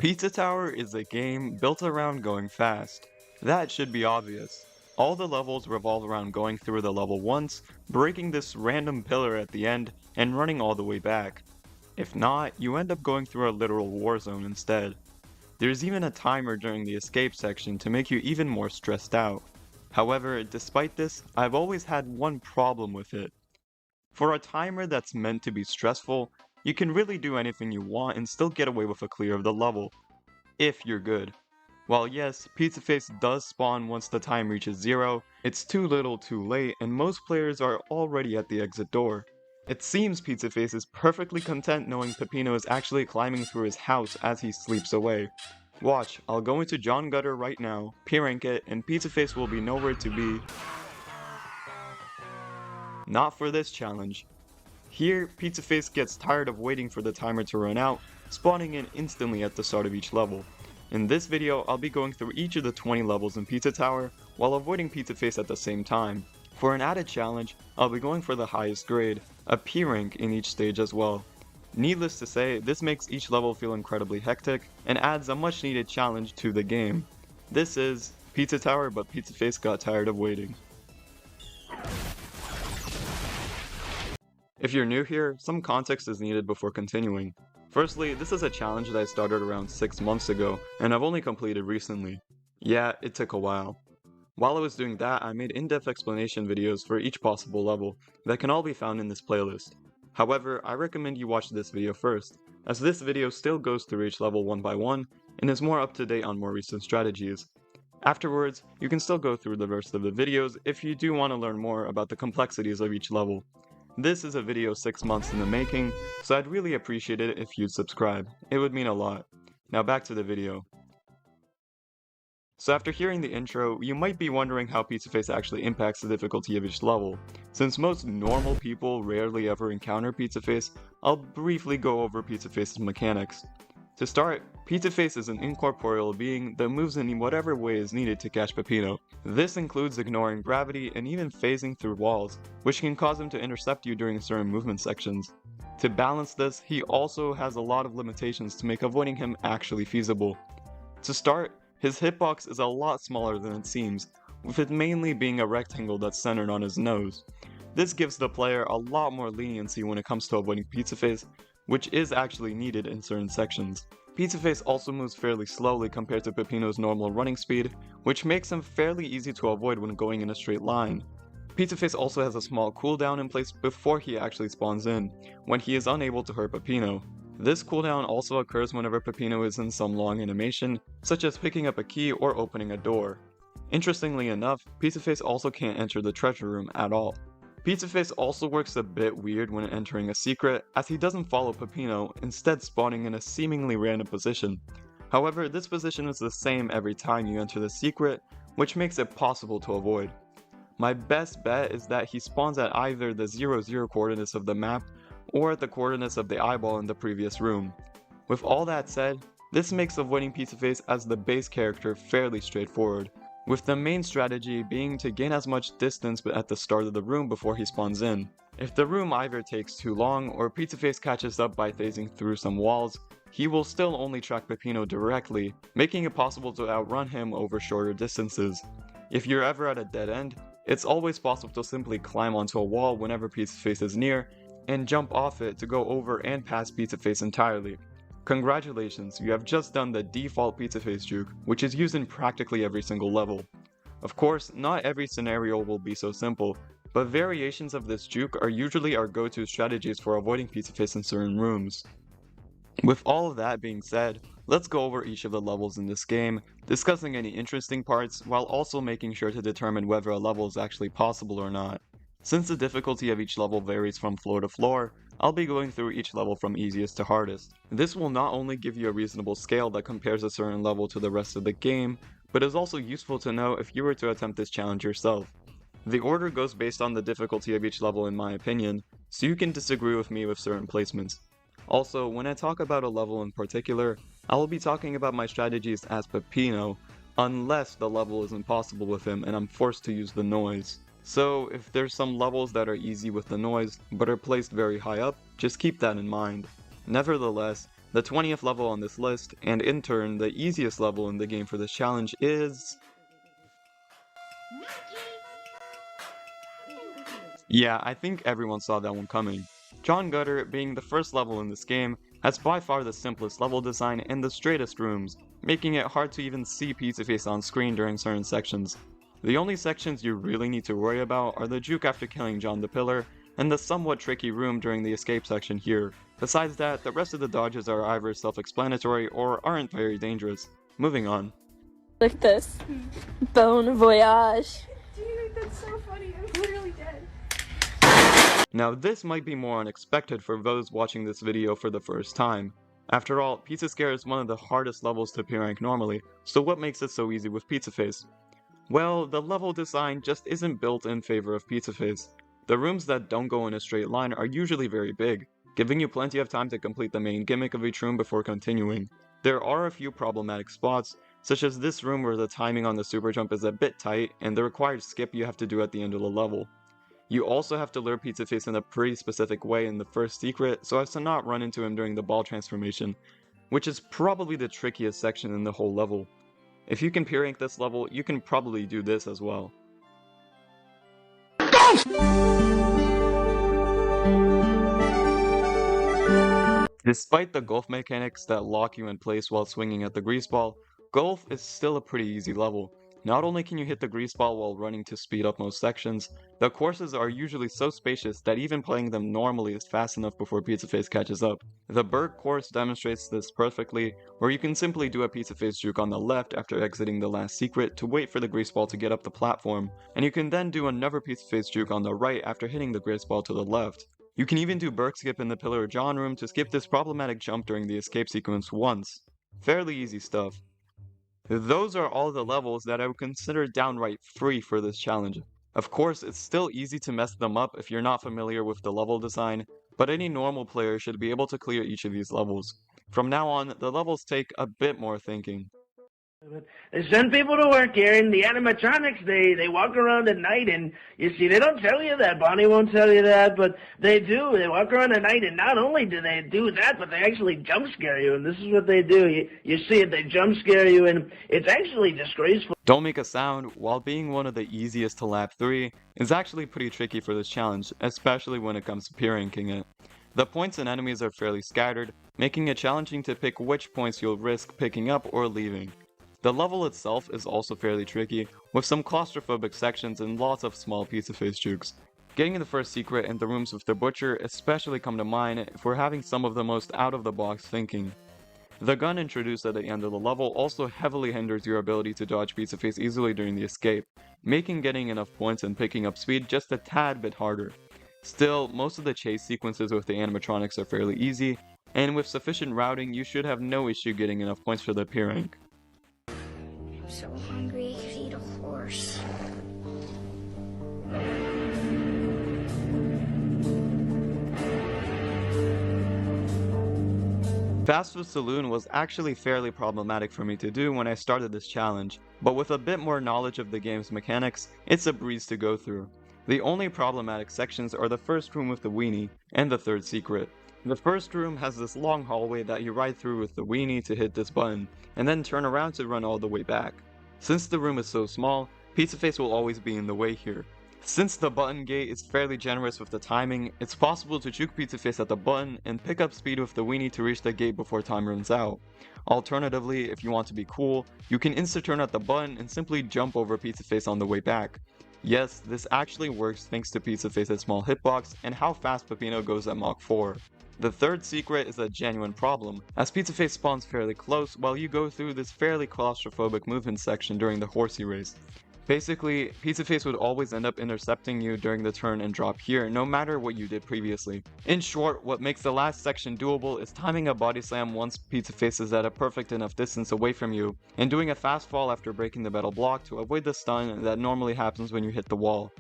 Pizza Tower is a game built around going fast. That should be obvious. All the levels revolve around going through the level once, breaking this random pillar at the end, and running all the way back. If not, you end up going through a literal war zone instead. There's even a timer during the escape section to make you even more stressed out. However, despite this, I've always had one problem with it. For a timer that's meant to be stressful, you can really do anything you want and still get away with a clear of the level, if you're good. While yes, Pizzaface does spawn once the time reaches 0, it's too little too late and most players are already at the exit door. It seems Pizzaface is perfectly content knowing Peppino is actually climbing through his house as he sleeps away. Watch, I'll go into John Gutter right now, P-rank it, and Pizzaface will be nowhere to be. Not for this challenge. Here, Pizzaface gets tired of waiting for the timer to run out, spawning in instantly at the start of each level. In this video, I'll be going through each of the 20 levels in Pizza Tower, while avoiding Pizzaface at the same time. For an added challenge, I'll be going for the highest grade, a P rank in each stage as well. Needless to say, this makes each level feel incredibly hectic, and adds a much needed challenge to the game. This is Pizza Tower, but Pizzaface got tired of waiting. If you're new here, some context is needed before continuing. Firstly, this is a challenge that I started around 6 months ago, and I've only completed recently. Yeah, it took a while. While I was doing that, I made in-depth explanation videos for each possible level that can all be found in this playlist. However, I recommend you watch this video first, as this video still goes through each level one by one, and is more up to date on more recent strategies. Afterwards, you can still go through the rest of the videos if you do want to learn more about the complexities of each level. This is a video 6 months in the making, so I'd really appreciate it if you'd subscribe. It would mean a lot. Now back to the video. So after hearing the intro, you might be wondering how Pizzaface actually impacts the difficulty of each level. Since most normal people rarely ever encounter Pizzaface, I'll briefly go over Pizzaface's mechanics. To start, Pizzaface is an incorporeal being that moves in whatever way is needed to catch Peppino. This includes ignoring gravity and even phasing through walls, which can cause him to intercept you during certain movement sections. To balance this, he also has a lot of limitations to make avoiding him actually feasible. To start, his hitbox is a lot smaller than it seems, with it mainly being a rectangle that's centered on his nose. This gives the player a lot more leniency when it comes to avoiding Pizzaface, which is actually needed in certain sections. Pizzaface also moves fairly slowly compared to Peppino's normal running speed, which makes him fairly easy to avoid when going in a straight line. Pizzaface also has a small cooldown in place before he actually spawns in, when he is unable to hurt Peppino. This cooldown also occurs whenever Peppino is in some long animation, such as picking up a key or opening a door. Interestingly enough, Pizzaface also can't enter the treasure room at all. Pizzaface also works a bit weird when entering a secret, as he doesn't follow Peppino, instead spawning in a seemingly random position. However, this position is the same every time you enter the secret, which makes it possible to avoid. My best bet is that he spawns at either the 0-0 coordinates of the map, or at the coordinates of the eyeball in the previous room. With all that said, this makes avoiding Pizzaface as the base character fairly straightforward, with the main strategy being to gain as much distance at the start of the room before he spawns in. If the room either takes too long or Pizzaface catches up by phasing through some walls, he will still only track Peppino directly, making it possible to outrun him over shorter distances. If you're ever at a dead end, it's always possible to simply climb onto a wall whenever Pizzaface is near, and jump off it to go over and past Pizzaface entirely. Congratulations, you have just done the default Pizzaface juke, which is used in practically every single level. Of course, not every scenario will be so simple, but variations of this juke are usually our go-to strategies for avoiding Pizzaface in certain rooms. With all of that being said, let's go over each of the levels in this game, discussing any interesting parts, while also making sure to determine whether a level is actually possible or not. Since the difficulty of each level varies from floor to floor, I'll be going through each level from easiest to hardest. This will not only give you a reasonable scale that compares a certain level to the rest of the game, but is also useful to know if you were to attempt this challenge yourself. The order goes based on the difficulty of each level in my opinion, so you can disagree with me with certain placements. Also, when I talk about a level in particular, I will be talking about my strategies as Peppino, unless the level is impossible with him and I'm forced to use the noise. So if there's some levels that are easy with the noise, but are placed very high up, just keep that in mind. Nevertheless, The 20th level on this list, and in turn, the easiest level in the game for this challenge is... Yeah, I think everyone saw that one coming. John Gutter, being the first level in this game, has by far the simplest level design and the straightest rooms, making it hard to even see Pizzaface on screen during certain sections. The only sections you really need to worry about are the juke after killing John the Pillar, and the somewhat tricky room during the escape section here. Besides that, the rest of the dodges are either self-explanatory or aren't very dangerous. Moving on. Like this. Bon voyage. Dude, that's so funny. I'm literally dead. Now this might be more unexpected for those watching this video for the first time. After all, Pizzascare is one of the hardest levels to P-rank normally, so what makes it so easy with Pizzaface? Well, the level design just isn't built in favor of Pizzaface. The rooms that don't go in a straight line are usually very big, giving you plenty of time to complete the main gimmick of each room before continuing. There are a few problematic spots, such as this room where the timing on the super jump is a bit tight and the required skip you have to do at the end of the level. You also have to lure Pizzaface in a pretty specific way in the first secret so as to not run into him during the ball transformation, which is probably the trickiest section in the whole level. If you can P-rank this level, you can probably do this as well. Despite the golf mechanics that lock you in place while swinging at the grease ball, golf is still a pretty easy level. Not only can you hit the grease ball while running to speed up most sections, the courses are usually so spacious that even playing them normally is fast enough before Pizzaface catches up. The Berg course demonstrates this perfectly, where you can simply do a Pizzaface juke on the left after exiting the last secret to wait for the grease ball to get up the platform, and you can then do another Pizzaface juke on the right after hitting the grease ball to the left. You can even do Berg skip in the Pillar of John room to skip this problematic jump during the escape sequence once. Fairly easy stuff. Those are all the levels that I would consider downright free for this challenge. Of course, it's still easy to mess them up if you're not familiar with the level design, but any normal player should be able to clear each of these levels. From now on, the levels take a bit more thinking. They send people to work here, and the animatronics, they walk around at night, and you see, they don't tell you that. Bonnie won't tell you that, but they do. They walk around at night, and not only do they do that, but they actually jump scare you, and this is what they do. You see it, they jump scare you, and it's actually disgraceful. Don't make a sound, while being one of the easiest to lap 3, is actually pretty tricky for this challenge, especially when it comes to P-ranking it. The points and enemies are fairly scattered, making it challenging to pick which points you'll risk picking up or leaving. The level itself is also fairly tricky, with some claustrophobic sections and lots of small Pizzaface jukes. Getting the first secret and the rooms with the butcher especially come to mind if we're having some of the most out-of-the-box thinking. The gun introduced at the end of the level also heavily hinders your ability to dodge Pizzaface easily during the escape, making getting enough points and picking up speed just a tad bit harder. Still, most of the chase sequences with the animatronics are fairly easy, and with sufficient routing you should have no issue getting enough points for the P-rank. I'm so hungry, I could eat a horse. Fastfood Saloon was actually fairly problematic for me to do when I started this challenge, but with a bit more knowledge of the game's mechanics, it's a breeze to go through. The only problematic sections are the first room with the weenie, and the third secret. The first room has this long hallway that you ride through with the weenie to hit this button, and then turn around to run all the way back. Since the room is so small, Pizzaface will always be in the way here. Since the button gate is fairly generous with the timing, it's possible to juke Pizzaface at the button and pick up speed with the weenie to reach the gate before time runs out. Alternatively, if you want to be cool, you can insta-turn at the button and simply jump over Pizzaface on the way back. Yes, this actually works thanks to Pizzaface's small hitbox and how fast Peppino goes at Mach 4. The third secret is a genuine problem, as Pizzaface spawns fairly close while you go through this fairly claustrophobic movement section during the horsey race. Basically, Pizzaface would always end up intercepting you during the turn and drop here, no matter what you did previously. In short, what makes the last section doable is timing a body slam once Pizzaface is at a perfect enough distance away from you, and doing a fast fall after breaking the metal block to avoid the stun that normally happens when you hit the wall.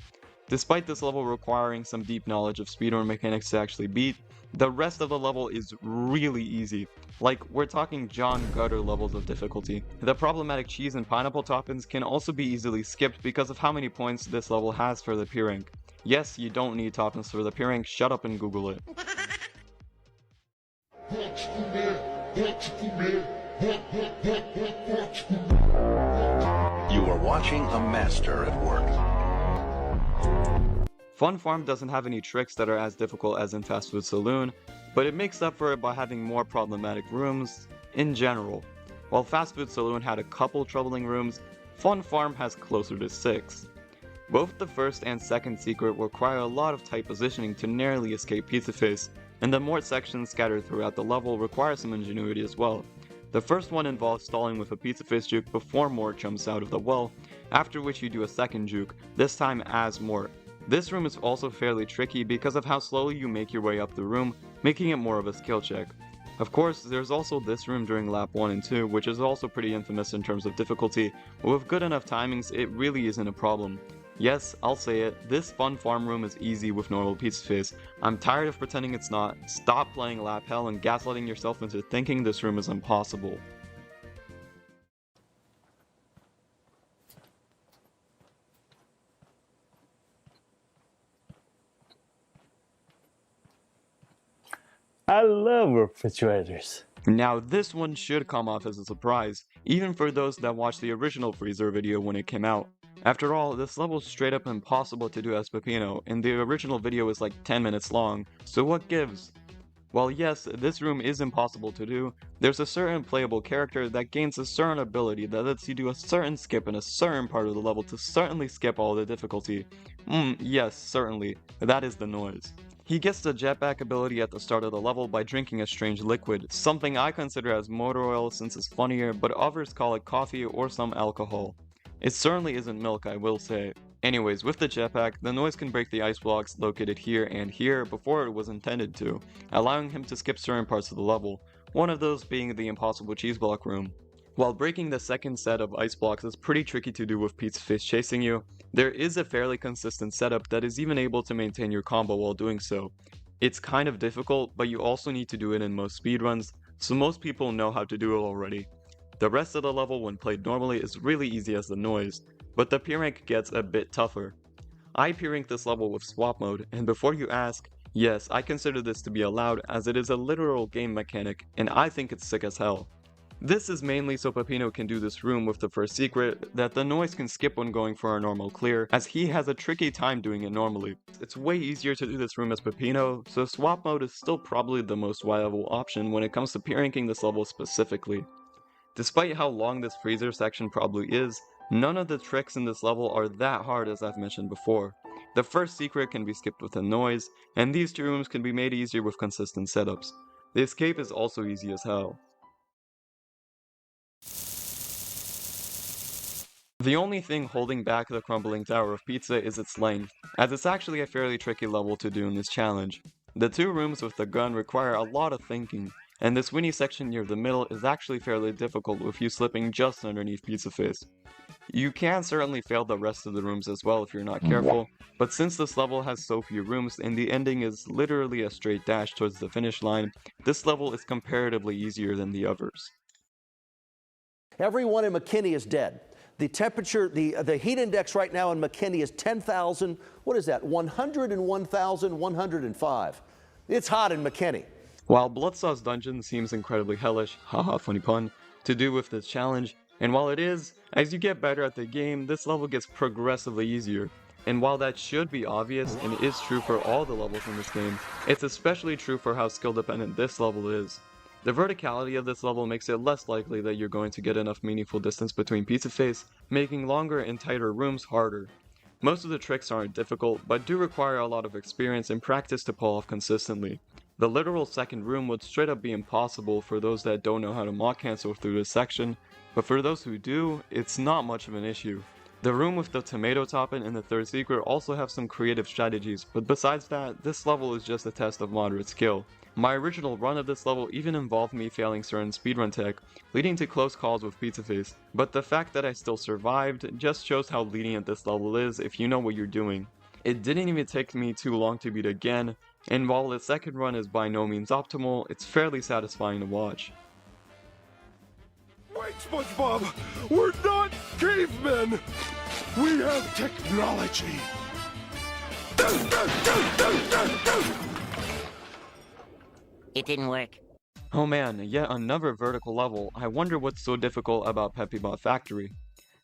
Despite this level requiring some deep knowledge of speedrun mechanics to actually beat, the rest of the level is really easy. Like, we're talking John Gutter levels of difficulty. The problematic cheese and pineapple toppings can also be easily skipped because of how many points this level has for the P-rank. Yes, you don't need toppings for the P-rank, shut up and Google it. You are watching a master at work. Fun Farm doesn't have any tricks that are as difficult as in Fastfood Saloon, but it makes up for it by having more problematic rooms in general. While Fastfood Saloon had a couple troubling rooms, Fun Farm has closer to 6. Both the first and second secret require a lot of tight positioning to narrowly escape Pizzaface, and the more sections scattered throughout the level require some ingenuity as well. The first one involves stalling with a Pizzaface juke before Mort jumps out of the well, after which you do a second juke, this time as Mort. This room is also fairly tricky because of how slowly you make your way up the room, making it more of a skill check. Of course, there's also this room during lap 1 and 2, which is also pretty infamous in terms of difficulty, but with good enough timings, it really isn't a problem. Yes, I'll say it, this Fun Farm room is easy with normal Pizzaface. I'm tired of pretending it's not. Stop playing lap hell and gaslighting yourself into thinking this room is impossible. I love refrigerators. Now this one should come off as a surprise, even for those that watched the original Freezer video when it came out. After all, this level is straight up impossible to do as Peppino, and the original video is like 10 minutes long, so what gives? While yes, this room is impossible to do, there's a certain playable character that gains a certain ability that lets you do a certain skip in a certain part of the level to certainly skip all the difficulty. Yes, certainly, that is the noise. He gets the jetpack ability at the start of the level by drinking a strange liquid, something I consider as motor oil since it's funnier, but others call it coffee or some alcohol. It certainly isn't milk, I will say. Anyways, with the jetpack, the noise can break the ice blocks located here and here before it was intended to, allowing him to skip certain parts of the level, one of those being the impossible cheese block room. While breaking the second set of ice blocks is pretty tricky to do with Pizzaface chasing you, there is a fairly consistent setup that is even able to maintain your combo while doing so. It's kind of difficult, but you also need to do it in most speedruns, so most people know how to do it already. The rest of the level when played normally is really easy as the noise, but the P-Rank gets a bit tougher. I P-Rank this level with swap mode, and before you ask, yes, I consider this to be allowed as it is a literal game mechanic, and I think it's sick as hell. This is mainly so Peppino can do this room with the first secret that the noise can skip when going for a normal clear, as he has a tricky time doing it normally. It's way easier to do this room as Peppino, so swap mode is still probably the most viable option when it comes to P-Ranking this level specifically. Despite how long this freezer section probably is, none of the tricks in this level are that hard as I've mentioned before. The first secret can be skipped with a noise, and these two rooms can be made easier with consistent setups. The escape is also easy as hell. The only thing holding back the Crumbling Tower of Pizza is its length, as it's actually a fairly tricky level to do in this challenge. The two rooms with the gun require a lot of thinking, and this Winnie section near the middle is actually fairly difficult with you slipping just underneath Pizzaface. You can certainly fail the rest of the rooms as well if you're not careful, but since this level has so few rooms and the ending is literally a straight dash towards the finish line, this level is comparatively easier than the others. Everyone in McKinney is dead. The temperature, the heat index right now in McKinney is 10,000, what is that, 101,105. It's hot in McKinney. While Bloodsauce Dungeon seems incredibly hellish, haha funny pun, to do with this challenge, and while it is, as you get better at the game, this level gets progressively easier. And while that should be obvious and is true for all the levels in this game, it's especially true for how skill dependent this level is. The verticality of this level makes it less likely that you're going to get enough meaningful distance between Pizzaface, making longer and tighter rooms harder. Most of the tricks aren't difficult, but do require a lot of experience and practice to pull off consistently. The literal second room would straight up be impossible for those that don't know how to mock cancel through this section, but for those who do, it's not much of an issue. The room with the tomato topping and the third secret also have some creative strategies, but besides that, this level is just a test of moderate skill. My original run of this level even involved me failing certain speedrun tech, leading to close calls with Pizzaface, but the fact that I still survived just shows how lenient this level is if you know what you're doing. It didn't even take me too long to beat again, and while the second run is by no means optimal, it's fairly satisfying to watch. Wait, SpongeBob! We're not cavemen! We have technology! It didn't work. Oh man, yet another vertical level. I wonder what's so difficult about Peppibot Factory.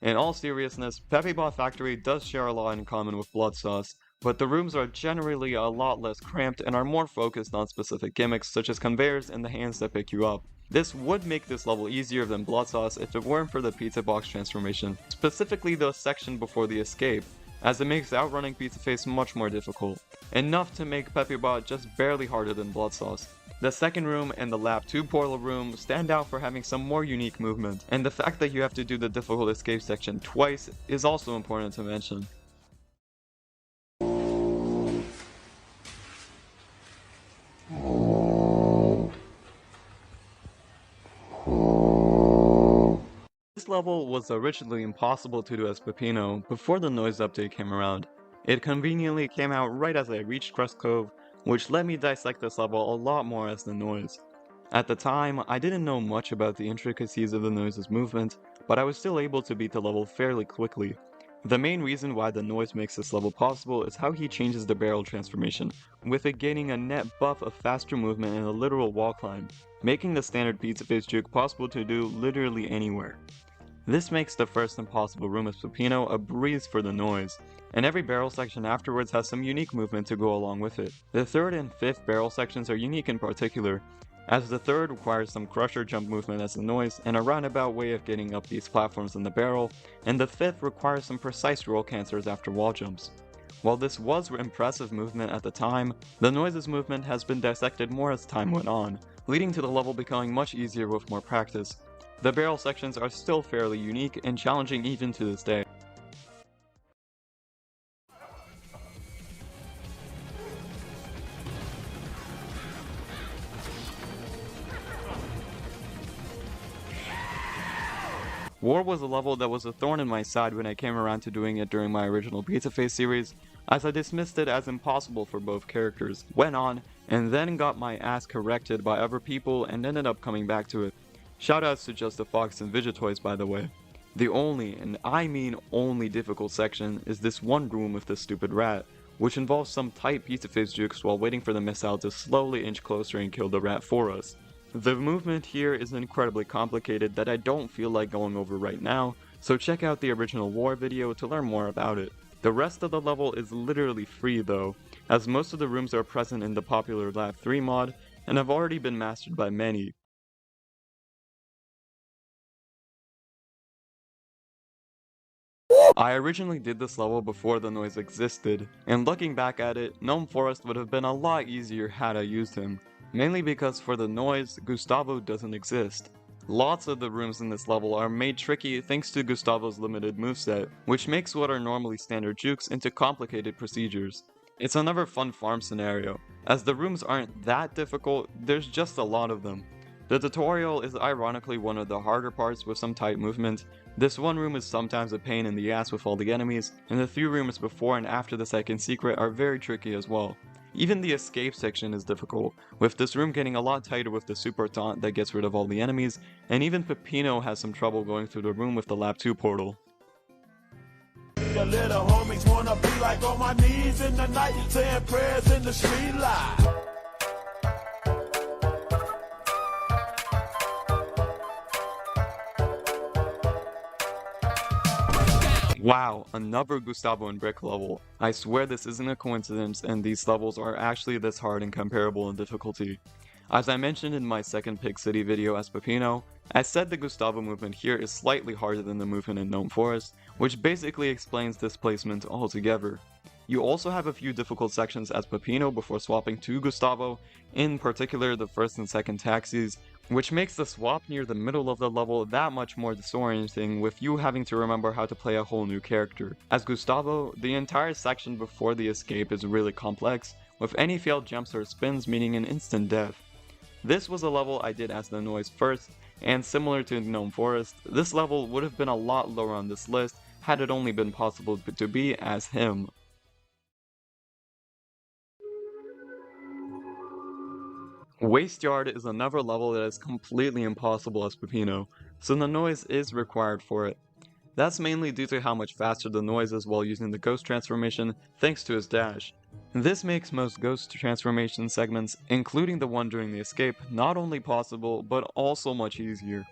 In all seriousness, Peppibot Factory does share a lot in common with Bloodsauce, but the rooms are generally a lot less cramped and are more focused on specific gimmicks such as conveyors and the hands that pick you up. This would make this level easier than Bloodsauce if it weren't for the pizza box transformation, specifically the section before the escape, as it makes outrunning Pizzaface much more difficult, enough to make Peppibot just barely harder than Bloodsauce. The second room and the Lab 2 portal room stand out for having some more unique movement, and the fact that you have to do the difficult escape section twice is also important to mention. This level was originally impossible to do as Peppino before the noise update came around. It conveniently came out right as I reached Crust Cove, which let me dissect this level a lot more as the noise. At the time, I didn't know much about the intricacies of the noise's movement, but I was still able to beat the level fairly quickly. The main reason why the noise makes this level possible is how he changes the barrel transformation, with it gaining a net buff of faster movement and a literal wall climb, making the standard Pizzaface juke possible to do literally anywhere. This makes the first impossible room as Peppino a breeze for the noise, and every barrel section afterwards has some unique movement to go along with it. The third and fifth barrel sections are unique in particular, as the third requires some crusher jump movement as the noise and a roundabout way of getting up these platforms in the barrel, and the fifth requires some precise roll cancers after wall jumps. While this was impressive movement at the time, the noise's movement has been dissected more as time went on, leading to the level becoming much easier with more practice. The barrel sections are still fairly unique and challenging even to this day. War was a level that was a thorn in my side when I came around to doing it during my original Pizzaface series, as I dismissed it as impossible for both characters, went on, and then got my ass corrected by other people and ended up coming back to it. Shoutouts to Just the Fox and Vigitoys, by the way. The only, and I mean only, difficult section is this one room with this stupid rat, which involves some tight Pizzaface jukes while waiting for the missile to slowly inch closer and kill the rat for us. The movement here is incredibly complicated that I don't feel like going over right now, so check out the original War video to learn more about it. The rest of the level is literally free though, as most of the rooms are present in the popular Lab 3 mod, and have already been mastered by many. I originally did this level before the noise existed, and looking back at it, Gnome Forest would have been a lot easier had I used him, mainly because for the noise, Gustavo doesn't exist. Lots of the rooms in this level are made tricky thanks to Gustavo's limited moveset, which makes what are normally standard jukes into complicated procedures. It's another fun farm scenario, as the rooms aren't that difficult, there's just a lot of them. The tutorial is ironically one of the harder parts with some tight movement. This one room is sometimes a pain in the ass with all the enemies, and the few rooms before and after the second secret are very tricky as well. Even the escape section is difficult, with this room getting a lot tighter with the super taunt that gets rid of all the enemies, and even Peppino has some trouble going through the room with the Lab 2 portal. Your little homies wanna be like on my knees in the night, saying prayers in the street light. Wow, another Gustavo and Brick level. I swear this isn't a coincidence and these levels are actually this hard and comparable in difficulty. As I mentioned in my second Pig City video as Peppino, I said the Gustavo movement here is slightly harder than the movement in Gnome Forest, which basically explains this placement altogether. You also have a few difficult sections as Peppino before swapping to Gustavo, in particular the first and second taxis, which makes the swap near the middle of the level that much more disorienting with you having to remember how to play a whole new character. As Gustavo, the entire section before the escape is really complex, with any failed jumps or spins meaning an instant death. This was a level I did as the noise first, and similar to Gnome Forest, this level would have been a lot lower on this list had it only been possible to be as him. Wasteyard is another level that is completely impossible as Peppino, so the noise is required for it. That's mainly due to how much faster the noise is while using the ghost transformation thanks to his dash. This makes most ghost transformation segments, including the one during the escape, not only possible, but also much easier.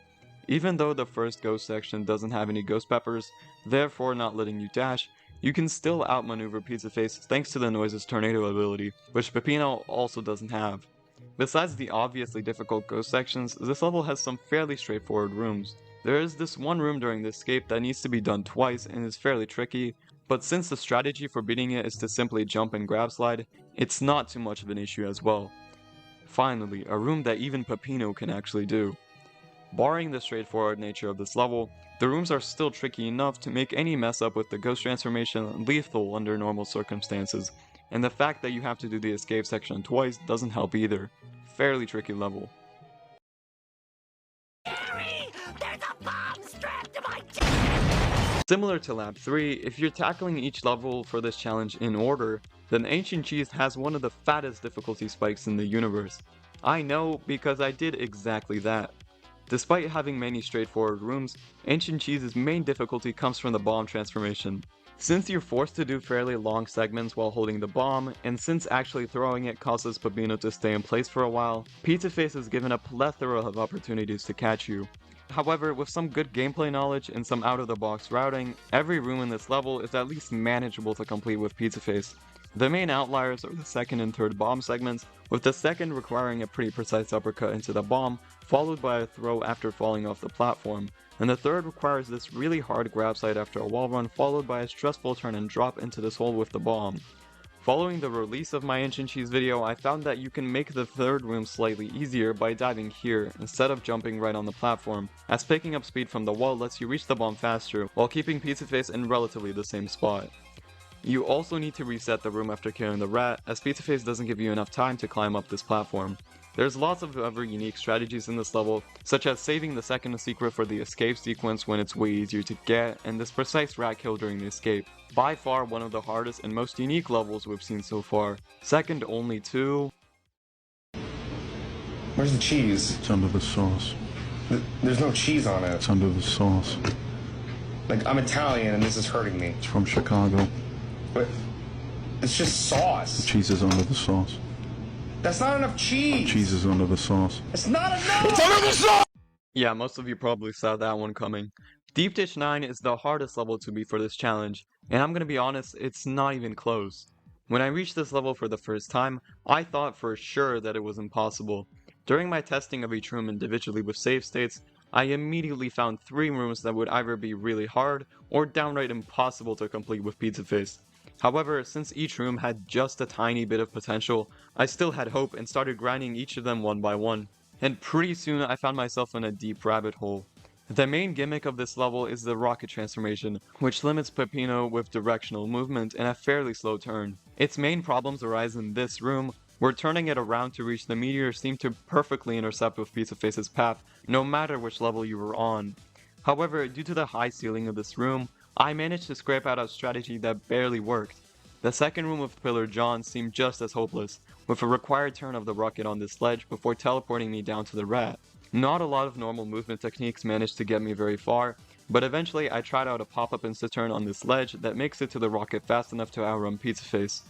Even though the first ghost section doesn't have any ghost peppers, therefore not letting you dash, you can still outmaneuver Pizzaface thanks to the noise's tornado ability, which Peppino also doesn't have. Besides the obviously difficult ghost sections, this level has some fairly straightforward rooms. There is this one room during the escape that needs to be done twice and is fairly tricky, but since the strategy for beating it is to simply jump and grab slide, it's not too much of an issue as well. Finally, a room that even Peppino can actually do. Barring the straightforward nature of this level, the rooms are still tricky enough to make any mess up with the ghost transformation lethal under normal circumstances, and the fact that you have to do the escape section twice doesn't help either. Fairly tricky level. Similar to Lab 3, if you're tackling each level for this challenge in order, then Ancient Cheese has one of the fattest difficulty spikes in the universe. I know because I did exactly that. Despite having many straightforward rooms, Ancient Cheese's main difficulty comes from the bomb transformation. Since you're forced to do fairly long segments while holding the bomb, and since actually throwing it causes Peppino to stay in place for a while, Pizzaface is given a plethora of opportunities to catch you. However, with some good gameplay knowledge and some out-of-the-box routing, every room in this level is at least manageable to complete with Pizzaface. The main outliers are the second and third bomb segments, with the second requiring a pretty precise uppercut into the bomb, followed by a throw after falling off the platform, and the third requires this really hard grab slide after a wall run followed by a stressful turn and drop into this hole with the bomb. Following the release of my Ancient Cheese video, I found that you can make the third room slightly easier by diving here instead of jumping right on the platform, as picking up speed from the wall lets you reach the bomb faster while keeping Pizzaface in relatively the same spot. You also need to reset the room after killing the rat, as Pizzaface doesn't give you enough time to climb up this platform. There's lots of other unique strategies in this level, such as saving the second secret for the escape sequence when it's way easier to get, and this precise rat kill during the escape. By far one of the hardest and most unique levels we've seen so far, second only to... Where's the cheese? It's under the sauce. There's no cheese on it. It's under the sauce. Like, I'm Italian and this is hurting me. It's from Chicago. But it's just sauce. The cheese is under the sauce. That's not enough cheese. Cheese is under the sauce. It's not enough. It's under the sauce! Yeah, most of you probably saw that one coming. Deep Dish 9 is the hardest level to beat for this challenge, and I'm gonna be honest, it's not even close. When I reached this level for the first time, I thought for sure that it was impossible. During my testing of each room individually with save states, I immediately found 3 rooms that would either be really hard or downright impossible to complete with Pizzaface. However, since each room had just a tiny bit of potential, I still had hope and started grinding each of them one by one. And pretty soon I found myself in a deep rabbit hole. The main gimmick of this level is the rocket transformation, which limits Peppino with directional movement and a fairly slow turn. Its main problems arise in this room, where turning it around to reach the meteor seemed to perfectly intercept with Pizzaface's path, no matter which level you were on. However, due to the high ceiling of this room, I managed to scrape out a strategy that barely worked. The second room with Pillar John seemed just as hopeless, with a required turn of the rocket on this ledge before teleporting me down to the rat. Not a lot of normal movement techniques managed to get me very far, but eventually I tried out a pop-up insta-turn on this ledge that makes it to the rocket fast enough to outrun Pizzaface.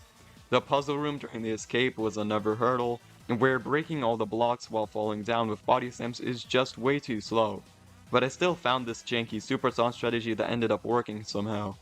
The puzzle room during the escape was another hurdle, where breaking all the blocks while falling down with body slams is just way too slow. But I still found this janky super song strategy that ended up working somehow.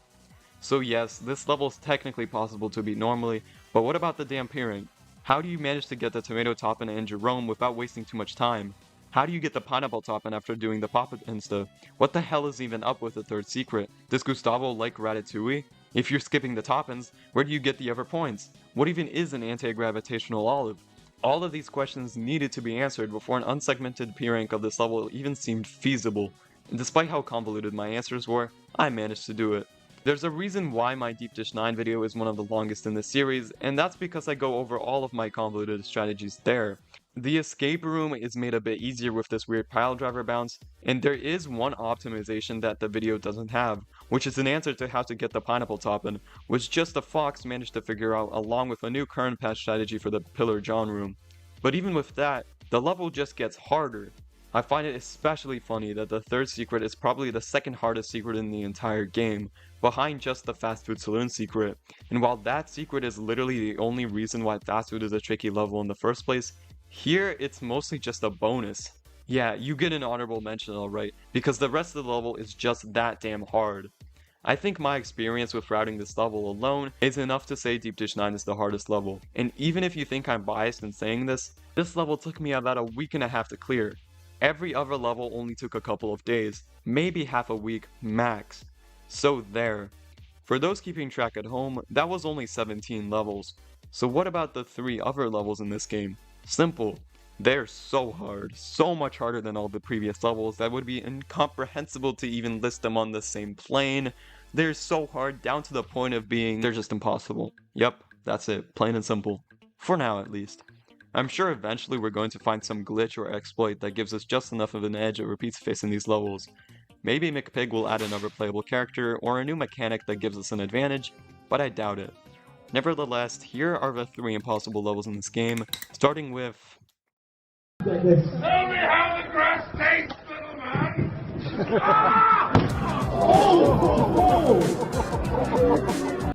So yes, this level is technically possible to beat normally, but what about the damn peering? How do you manage to get the tomato toppin and Jerome without wasting too much time? How do you get the pineapple toppin after doing the pop-up insta? What the hell is even up with the third secret? Does Gustavo like Ratatouille? If you're skipping the toppins, where do you get the other points? What even is an anti-gravitational olive? All of these questions needed to be answered before an unsegmented P-rank of this level even seemed feasible, and despite how convoluted my answers were, I managed to do it. There's a reason why my Deep Dish 9 video is one of the longest in the series, and that's because I go over all of my convoluted strategies there. The escape room is made a bit easier with this weird pile driver bounce, and there is one optimization that the video doesn't have, which is an answer to how to get the pineapple toppin, which just the Fox managed to figure out along with a new current patch strategy for the Pillar John room. But even with that, the level just gets harder. I find it especially funny that the third secret is probably the second hardest secret in the entire game, behind just the Fastfood Saloon secret, and while that secret is literally the only reason why fast food is a tricky level in the first place, here it's mostly just a bonus. Yeah, you get an honorable mention alright, because the rest of the level is just that damn hard. I think my experience with routing this level alone is enough to say Deep Dish 9 is the hardest level, and even if you think I'm biased in saying this level took me about a week and a half to clear. Every other level only took a couple of days, maybe half a week max. So there. For those keeping track at home, that was only 17 levels. So what about the 3 other levels in this game? Simple. They're so hard, so much harder than all the previous levels that would be incomprehensible to even list them on the same plane. They're so hard down to the point of being, they're just impossible. Yep, that's it, plain and simple. For now at least. I'm sure eventually we're going to find some glitch or exploit that gives us just enough of an edge over Pizzaface in these levels. Maybe McPig will add another playable character or a new mechanic that gives us an advantage, but I doubt it. Nevertheless, here are the 3 impossible levels in this game, starting with... Tell me how the grass tastes, little man!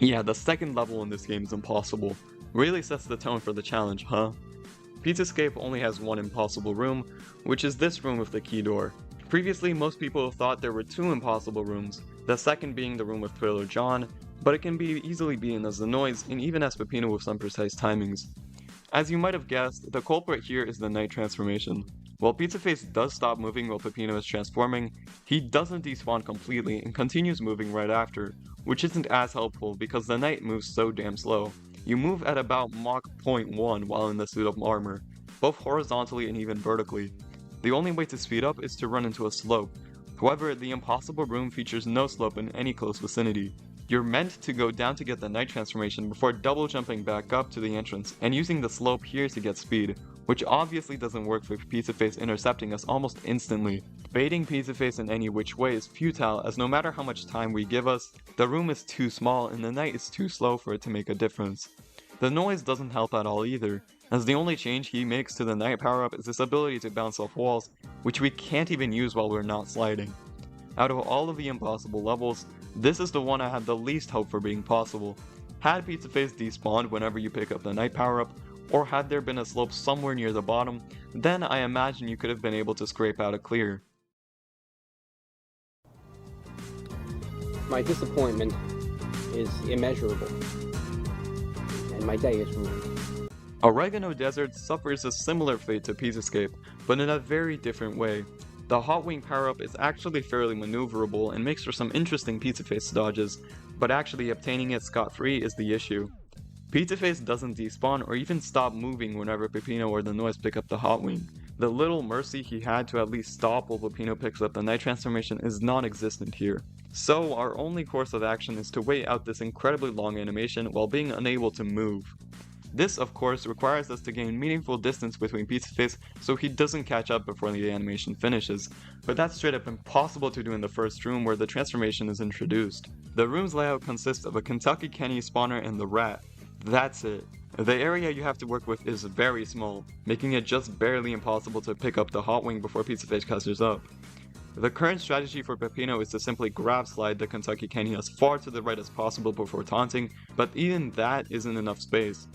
Yeah, the second level in this game is impossible. Really sets the tone for the challenge, huh? Pizzascape only has one impossible room, which is this room with the key door. Previously, most people thought there were 2 impossible rooms, the second being the room with Thriller John, but it can be easily beaten as the noise and even as Peppino with some precise timings. As you might have guessed, the culprit here is the night transformation. While Pizzaface does stop moving while Peppino is transforming, he doesn't despawn completely and continues moving right after, which isn't as helpful because the night moves so damn slow. You move at about Mach 0.1 while in the suit of armor, both horizontally and even vertically. The only way to speed up is to run into a slope. However, the impossible room features no slope in any close vicinity. You're meant to go down to get the night transformation before double jumping back up to the entrance and using the slope here to get speed, which obviously doesn't work for Pizzaface intercepting us almost instantly. Baiting Pizzaface in any which way is futile as no matter how much time we give us, the room is too small and the night is too slow for it to make a difference. The noise doesn't help at all either, as the only change he makes to the night power-up is this ability to bounce off walls, which we can't even use while we're not sliding. Out of all of the impossible levels, this is the one I had the least hope for being possible. Had Pizzaface despawned whenever you pick up the night power-up, or had there been a slope somewhere near the bottom, then I imagine you could have been able to scrape out a clear. My disappointment is immeasurable, and my day is ruined. Oregano Desert suffers a similar fate to Pizzascape, but in a very different way. The Hot Wing power-up is actually fairly maneuverable and makes for some interesting Pizzaface dodges, but actually obtaining it scot-free is the issue. Pizzaface doesn't despawn or even stop moving whenever Peppino or the Noise pick up the Hot Wing. The little mercy he had to at least stop while Peppino picks up the night transformation is non-existent here. So our only course of action is to wait out this incredibly long animation while being unable to move. This, of course, requires us to gain meaningful distance between Pizzaface so he doesn't catch up before the animation finishes, but that's straight up impossible to do in the first room where the transformation is introduced. The room's layout consists of a Kentucky Kenny spawner and the rat. That's it. The area you have to work with is very small, making it just barely impossible to pick up the Hot Wing before Pizzaface catches up. The current strategy for Peppino is to simply grab slide the Kentucky Kenny as far to the right as possible before taunting, but even that isn't enough space.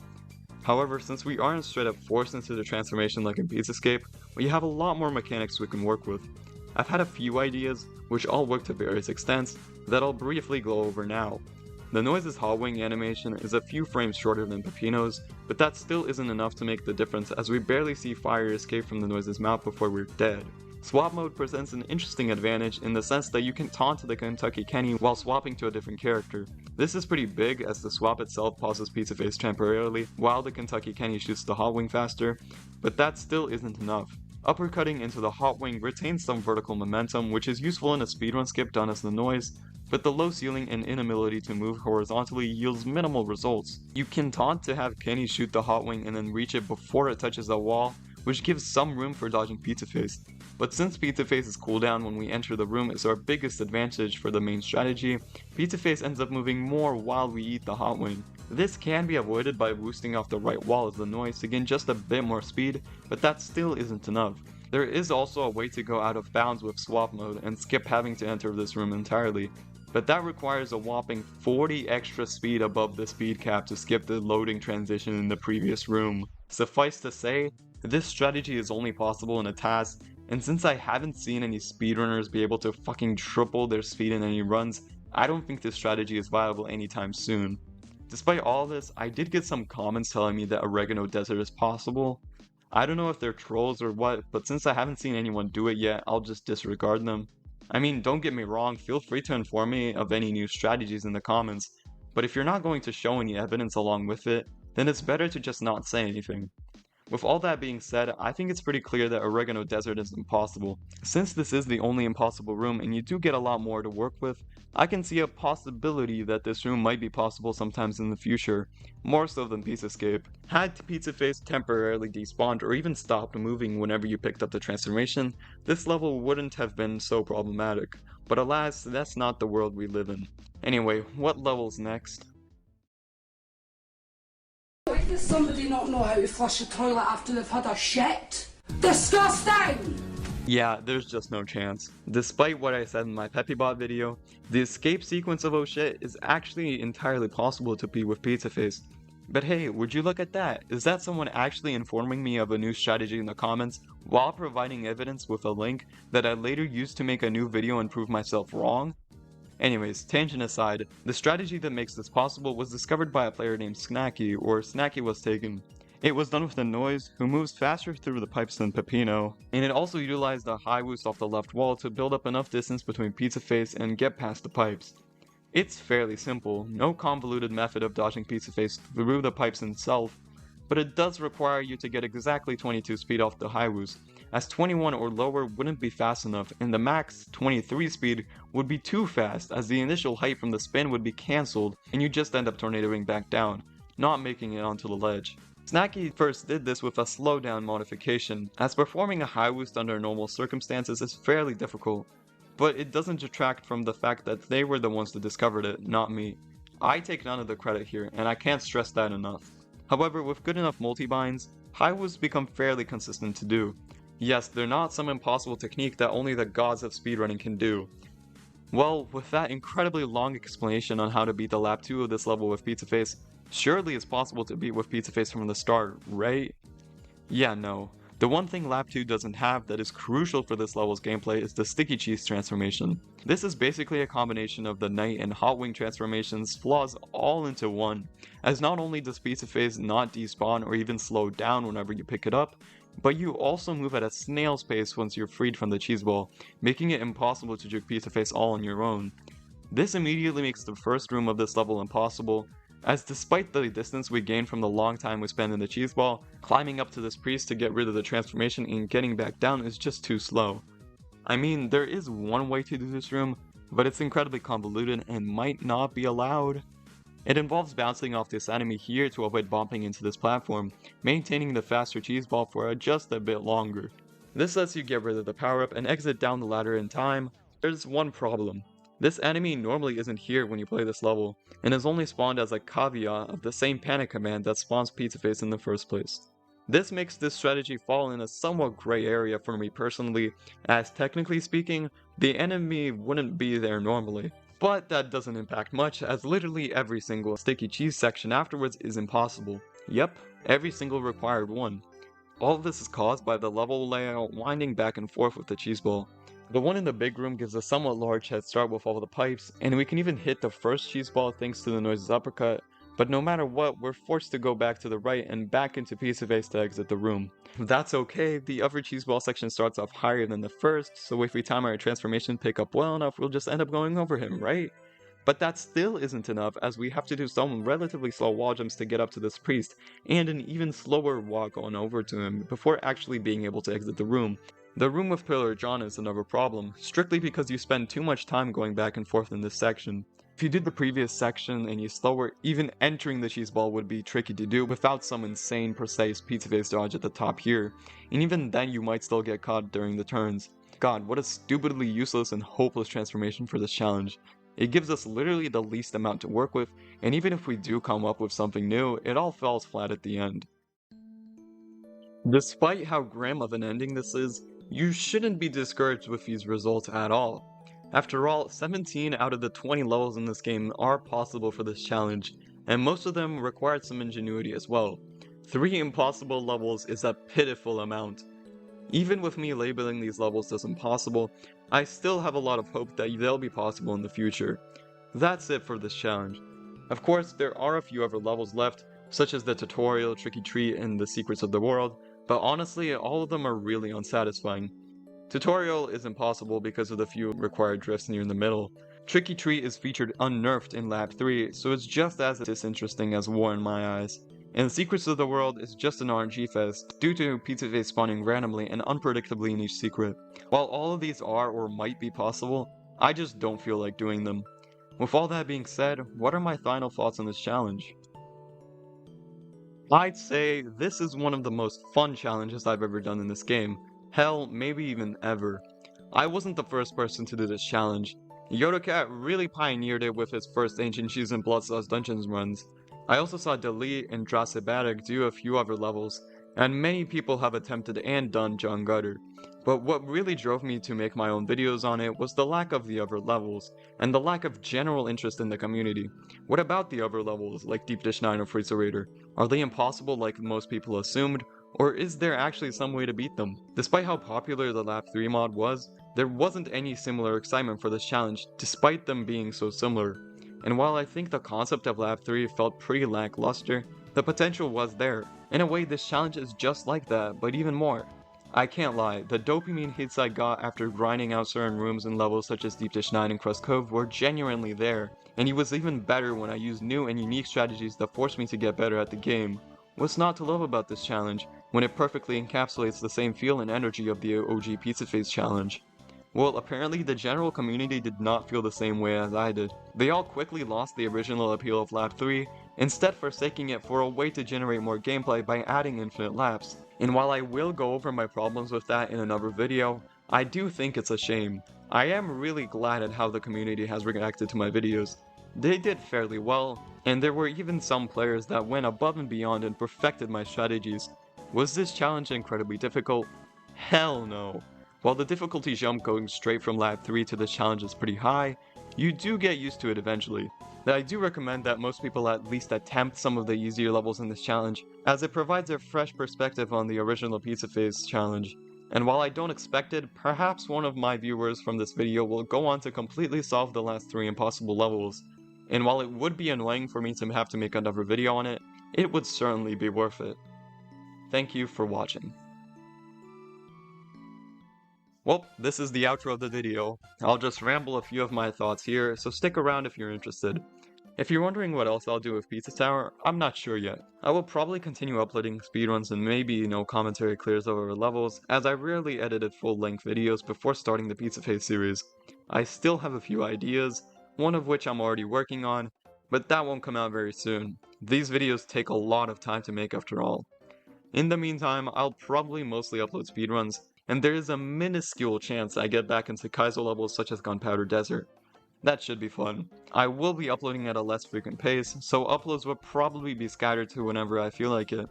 However, since we aren't straight up forced into the transformation like in Pizzascape, we have a lot more mechanics we can work with. I've had a few ideas, which all work to various extents, that I'll briefly go over now. The Noise's Hot Wing animation is a few frames shorter than Peppino's, but that still isn't enough to make the difference as we barely see fire escape from the Noise's mouth before we're dead. Swap mode presents an interesting advantage in the sense that you can taunt the Kentucky Kenny while swapping to a different character. This is pretty big as the swap itself pauses Pizzaface temporarily while the Kentucky Kenny shoots the Hot Wing faster, but that still isn't enough. Uppercutting into the Hot Wing retains some vertical momentum, which is useful in a speedrun skip done as the Noise, but the low ceiling and inability to move horizontally yields minimal results. You can taunt to have Kenny shoot the Hot Wing and then reach it before it touches a wall, which gives some room for dodging Pizzaface. But since Pizzaface's cooldown when we enter the room is our biggest advantage for the main strategy, Pizzaface ends up moving more while we eat the Hot Wing. This can be avoided by boosting off the right wall as the Noise to gain just a bit more speed, but that still isn't enough. There is also a way to go out of bounds with swap mode and skip having to enter this room entirely, but that requires a whopping 40 extra speed above the speed cap to skip the loading transition in the previous room. Suffice to say, this strategy is only possible in a task, and since I haven't seen any speedrunners be able to fucking triple their speed in any runs, I don't think this strategy is viable anytime soon. Despite all this, I did get some comments telling me that Oregano Desert is possible. I don't know if they're trolls or what, but since I haven't seen anyone do it yet, I'll just disregard them. I mean, don't get me wrong, feel free to inform me of any new strategies in the comments, but if you're not going to show any evidence along with it, then it's better to just not say anything. With all that being said, I think it's pretty clear that Oregano Desert is impossible. Since this is the only impossible room and you do get a lot more to work with, I can see a possibility that this room might be possible sometimes in the future, more so than Pizzascape. Had Pizzaface temporarily despawned or even stopped moving whenever you picked up the transformation, this level wouldn't have been so problematic, but alas, that's not the world we live in. Anyway, what level's next? Why does somebody not know how to flush a toilet after they've had a shit? Disgusting! Yeah, there's just no chance. Despite what I said in my Peppibot video, the escape sequence of oh shit is actually entirely possible to beat with Pizzaface. But hey, would you look at that? Is that someone actually informing me of a new strategy in the comments while providing evidence with a link that I later used to make a new video and prove myself wrong? Anyways, tangent aside, the strategy that makes this possible was discovered by a player named Snacky, or Snacky was taken. It was done with a noise who moves faster through the pipes than Peppino, and it also utilized a high boost off the left wall to build up enough distance between Pizzaface and get past the pipes. It's fairly simple, no convoluted method of dodging Pizzaface through the pipes himself, but it does require you to get exactly 22 speed off the high boost, as 21 or lower wouldn't be fast enough, and the max 23 speed would be too fast, as the initial height from the spin would be cancelled and you just end up tornadoing back down, not making it onto the ledge. Snacky first did this with a slowdown modification, as performing a high boost under normal circumstances is fairly difficult, but it doesn't detract from the fact that they were the ones that discovered it, not me. I take none of the credit here, and I can't stress that enough. However, with good enough multi-binds, high boosts become fairly consistent to do. Yes, they're not some impossible technique that only the gods of speedrunning can do. Well, with that incredibly long explanation on how to beat the lap 2 of this level with Pizzaface, surely it's possible to beat with Pizzaface from the start, right? Yeah, no. The one thing lap 2 doesn't have that is crucial for this level's gameplay is the sticky cheese transformation. This is basically a combination of the night and hot wing transformations flaws all into one, as not only does Pizzaface not despawn or even slow down whenever you pick it up, but you also move at a snail's pace once you're freed from the cheese ball, making it impossible to juke Pizzaface all on your own. This immediately makes the first room of this level impossible, as despite the distance we gain from the long time we spend in the cheese ball, climbing up to this priest to get rid of the transformation and getting back down is just too slow. I mean, there is one way to do this room, but it's incredibly convoluted and might not be allowed. It involves bouncing off this enemy here to avoid bumping into this platform, maintaining the faster cheese ball for just a bit longer. This lets you get rid of the power up and exit down the ladder in time. There's one problem. This enemy normally isn't here when you play this level, and is only spawned as a caveat of the same panic command that spawns Pizzaface in the first place. This makes this strategy fall in a somewhat gray area for me personally, as technically speaking, the enemy wouldn't be there normally. But that doesn't impact much, as literally every single sticky cheese section afterwards is impossible. Yep, every single required one. All of this is caused by the level layout winding back and forth with the cheese ball. The one in the big room gives a somewhat large head start with all the pipes, and we can even hit the first cheese ball thanks to the noise's uppercut, but no matter what, we're forced to go back to the right and back into Pizzaface to exit the room. That's okay, the other cheese ball section starts off higher than the first, so if we time our transformation pick up well enough, we'll just end up going over him, right? But that still isn't enough, as we have to do some relatively slow wall jumps to get up to this priest, and an even slower walk on over to him before actually being able to exit the room. The room with Pillar John is another problem, strictly because you spend too much time going back and forth in this section. If you did the previous section and you slower, even entering the cheese ball would be tricky to do without some insane precise Pizzaface dodge at the top here, and even then you might still get caught during the turns. God, what a stupidly useless and hopeless transformation for this challenge. It gives us literally the least amount to work with, and even if we do come up with something new, it all falls flat at the end. Despite how grim of an ending this is, you shouldn't be discouraged with these results at all. After all, 17 out of the 20 levels in this game are possible for this challenge, and most of them required some ingenuity as well. 3 impossible levels is a pitiful amount. Even with me labeling these levels as impossible, I still have a lot of hope that they'll be possible in the future. That's it for this challenge. Of course, there are a few other levels left, such as the tutorial, Tricky Treat, and the Secrets of the World, but honestly, all of them are really unsatisfying. Tutorial is impossible because of the few required drifts near the middle. Tricky Treat is featured unnerfed in Lab 3, so it's just as disinteresting as War in my eyes. And Secrets of the World is just an RNG fest, due to Pizzaface spawning randomly and unpredictably in each secret. While all of these are or might be possible, I just don't feel like doing them. With all that being said, what are my final thoughts on this challenge? I'd say this is one of the most fun challenges I've ever done in this game. Hell, maybe even ever. I wasn't the first person to do this challenge. YodaCat really pioneered it with his first Ancient Cheese and Bloodsauce Dungeons runs. I also saw Delete and Dracibatic do a few other levels, and many people have attempted and done John Gutter. But what really drove me to make my own videos on it was the lack of the other levels, and the lack of general interest in the community. What about the other levels, like Deep Dish 9 or R-R-Freezarator? Are they impossible like most people assumed, or is there actually some way to beat them? Despite how popular the Lab 3 mod was, there wasn't any similar excitement for this challenge, despite them being so similar. And while I think the concept of Lab 3 felt pretty lackluster, the potential was there. In a way, this challenge is just like that, but even more. I can't lie, the dopamine hits I got after grinding out certain rooms and levels such as Deep Dish 9 and Crust Cove were genuinely there, and it was even better when I used new and unique strategies that forced me to get better at the game. What's not to love about this challenge, when it perfectly encapsulates the same feel and energy of the OG Pizzaface challenge? Well, apparently the general community did not feel the same way as I did. They all quickly lost the original appeal of Lab 3, instead forsaking it for a way to generate more gameplay by adding infinite laps. And while I will go over my problems with that in another video, I do think it's a shame. I am really glad at how the community has reacted to my videos. They did fairly well, and there were even some players that went above and beyond and perfected my strategies. Was this challenge incredibly difficult? Hell no. While the difficulty jump going straight from Lab 3 to this challenge is pretty high, you do get used to it eventually. I do recommend that most people at least attempt some of the easier levels in this challenge, as it provides a fresh perspective on the original Pizzaface challenge. And while I don't expect it, perhaps one of my viewers from this video will go on to completely solve the last 3 impossible levels. And while it would be annoying for me to have to make another video on it, it would certainly be worth it. Thank you for watching. Well, this is the outro of the video. I'll just ramble a few of my thoughts here, so stick around if you're interested. If you're wondering what else I'll do with Pizza Tower, I'm not sure yet. I will probably continue uploading speedruns and maybe no commentary clears over levels, as I rarely edited full-length videos before starting the Pizzaface series. I still have a few ideas, one of which I'm already working on, but that won't come out very soon. These videos take a lot of time to make after all. In the meantime, I'll probably mostly upload speedruns, and there is a minuscule chance I get back into Kaizo levels such as Gunpowder Desert. That should be fun. I will be uploading at a less frequent pace, so uploads will probably be scattered to whenever I feel like it.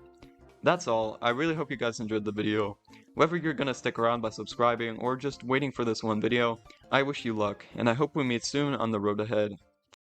That's all. I really hope you guys enjoyed the video. Whether you're gonna stick around by subscribing or just waiting for this one video, I wish you luck, and I hope we meet soon on the road ahead.